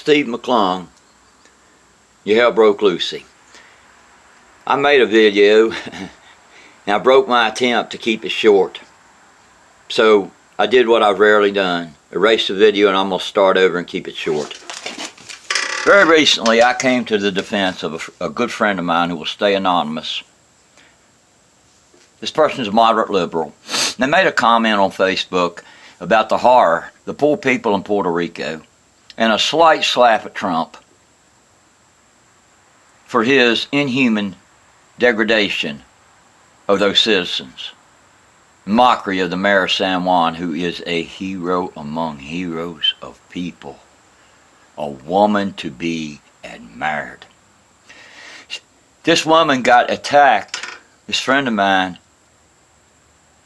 Steve McClung, your hell broke loosey. I made a video and I broke my attempt to keep it short. So I did what I've rarely done. Erase the video and I'm going to start over and keep it short. Very recently I came to the defense of a good friend of mine who will stay anonymous. This person is a moderate liberal. They made a comment on Facebook about the horror, the poor people in Puerto Rico, and a slight slap at Trump for his inhuman degradation of those citizens. Mockery of the mayor of San Juan, who is a hero among heroes of people. A woman to be admired. This woman got attacked, this friend of mine,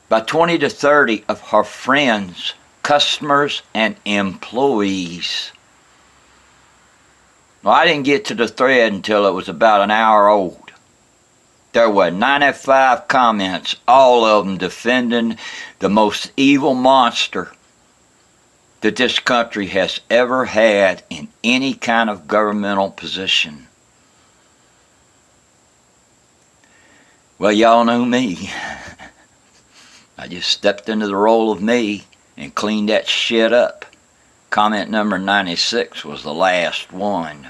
by 20 to 30 of her friends, customers, and employees. Well, I didn't get to the thread until it was about an hour old. There were 95 comments, all of them defending the most evil monster that this country has ever had in any kind of governmental position. Well, y'all know me. I just stepped into the role of me and cleaned that shit up. Comment number 96 was the last one.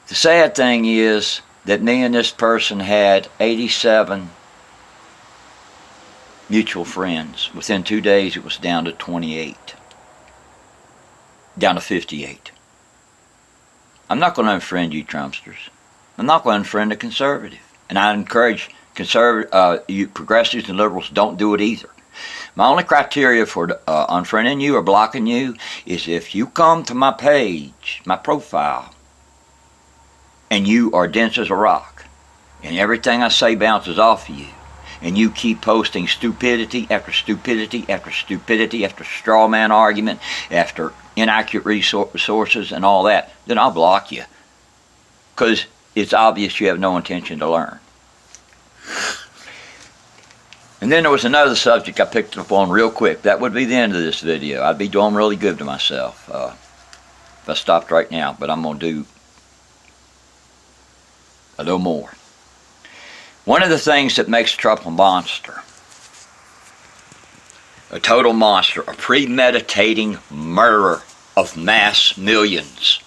The sad thing is that me and this person had 87 mutual friends. Within 2 days it was down to 28. Down to 58. I'm not going to unfriend you Trumpsters. I'm not going to unfriend a conservative. And I encourage you progressives and liberals, don't do it either. My only criteria for unfriending you or blocking you is if you come to my page, my profile, and you are dense as a rock, and everything I say bounces off of you, and you keep posting stupidity after stupidity after stupidity after straw man argument after inaccurate resources and all that, then I'll block you. Because it's obvious you have no intention to learn. And then there was another subject I picked up on real quick. That would be the end of this video. I'd be doing really good to myself if I stopped right now, but I'm going to do a little more. One of the things that makes Trump a monster, a total monster, a premeditating murderer of mass millions,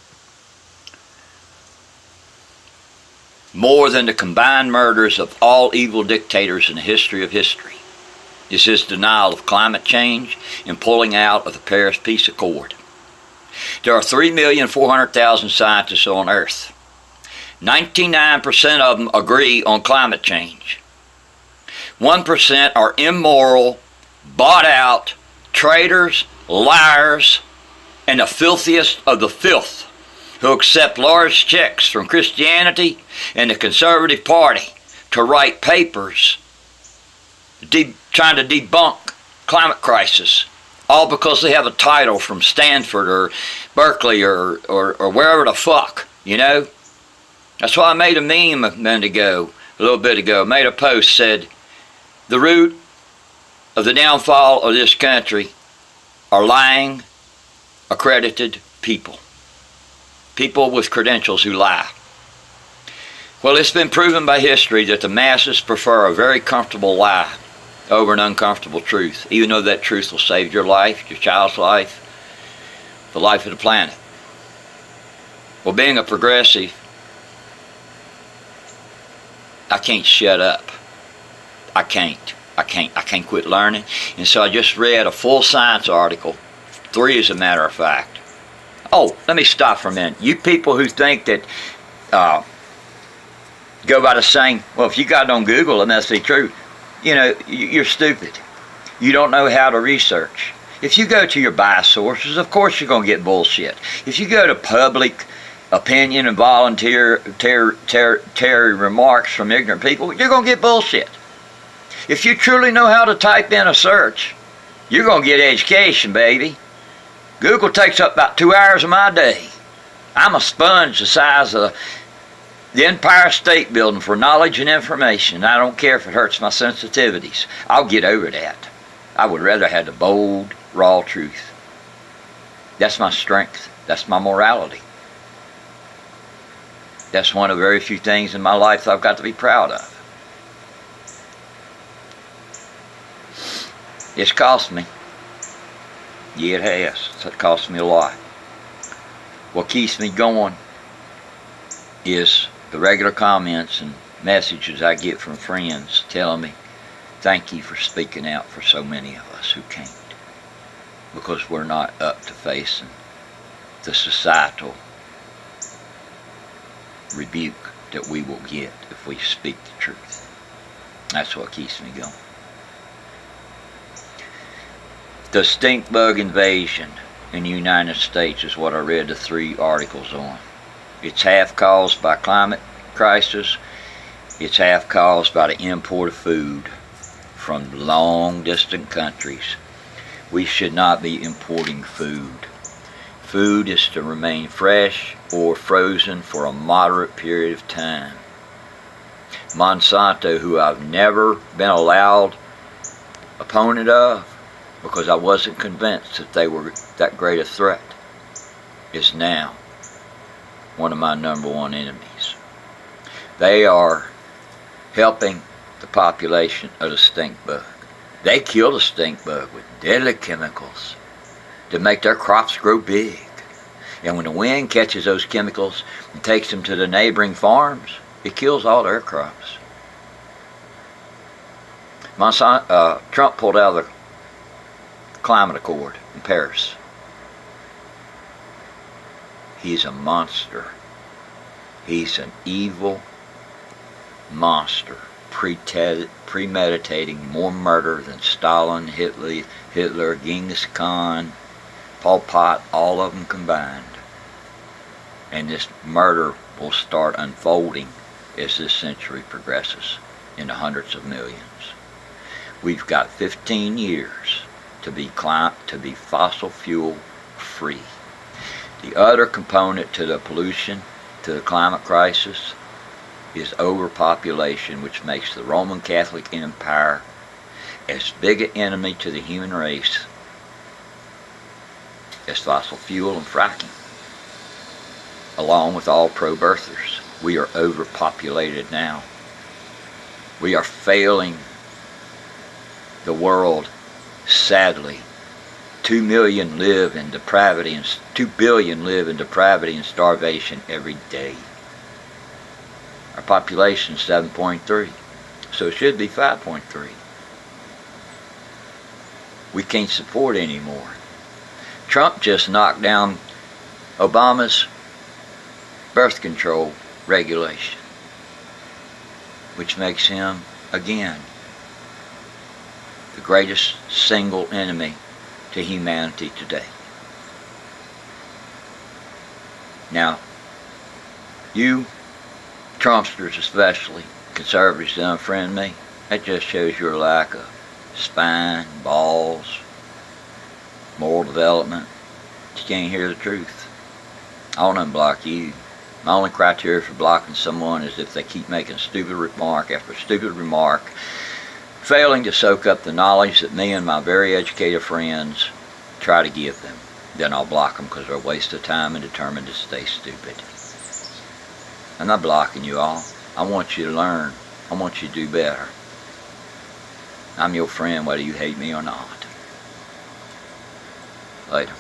more than the combined murders of all evil dictators in the history of history, is his denial of climate change and pulling out of the Paris Peace Accord. There are 3,400,000 scientists on Earth. 99% of them agree on climate change. 1% are immoral, bought out, traitors, liars, and the filthiest of the filth, who accept large checks from Christianity and the Conservative Party to write papers trying to debunk climate crisis, all because they have a title from Stanford or Berkeley or wherever the fuck, you know? That's why I made a meme a little bit ago, made a post, said, the root of the downfall of this country are lying, accredited people. People with credentials who lie. Well, it's been proven by history that the masses prefer a very comfortable lie over an uncomfortable truth, even though that truth will save your life, your child's life, the life of the planet. Well, being a progressive, I can't shut up. I can't quit learning. And so I just read a full science article, 3 as a matter of fact. Oh, let me stop for a minute. You people who think that, go by the saying, well, if you got it on Google, it must be true. You know, you're stupid. You don't know how to research. If you go to your bias sources, of course you're going to get bullshit. If you go to public opinion and voluntary remarks from ignorant people, you're going to get bullshit. If you truly know how to type in a search, you're going to get education, baby. Google takes up about 2 hours of my day. I'm a sponge the size of the Empire State Building for knowledge and information. I don't care if it hurts my sensitivities. I'll get over that. I would rather have the bold, raw truth. That's my strength. That's my morality. That's one of the very few things in my life that I've got to be proud of. It's cost me. Yeah, it has. It's cost me a lot. What keeps me going is the regular comments and messages I get from friends telling me, thank you for speaking out for so many of us who can't. Because we're not up to facing the societal rebuke that we will get if we speak the truth. That's what keeps me going. The stink bug invasion in the United States is what I read the 3 articles on. It's half caused by climate crisis. It's half caused by the import of food from long distant countries. We should not be importing food. Food is to remain fresh or frozen for a moderate period of time. Monsanto, who I've never been a loud opponent of because I wasn't convinced that they were that great a threat, is now one of my #1 enemies. They are helping the population of the stink bug. They kill the stink bug with deadly chemicals to make their crops grow big. And when the wind catches those chemicals and takes them to the neighboring farms, it kills all their crops. Trump pulled out of the climate accord in Paris. He's a monster. He's an evil monster, premeditating more murder than Stalin, Hitler, Genghis Khan, Pol Pot, all of them combined. And this murder will start unfolding as this century progresses into hundreds of millions. We've got 15 years to be fossil fuel free. The other component to the pollution, to the climate crisis, is overpopulation, which makes the Roman Catholic Empire as big an enemy to the human race as fossil fuel and fracking, along with all pro-birthers. We are overpopulated now. We are failing the world, sadly. 2 billion live in depravity and starvation every day. Our population is 7.3, so it should be 5.3. We can't support anymore. Trump just knocked down Obama's birth control regulation, which makes him, again, the greatest single enemy to humanity today. Now, you Trumpsters especially, conservatives that unfriend me, that just shows your lack of spine, balls, moral development. You can't hear the truth. I won't unblock you. My only criteria for blocking someone is if they keep making stupid remark after stupid remark, failing to soak up the knowledge that me and my very educated friends try to give them. Then I'll block them because they're a waste of time and determined to stay stupid. I'm not blocking you all. I want you to learn. I want you to do better. I'm your friend whether you hate me or not. Later.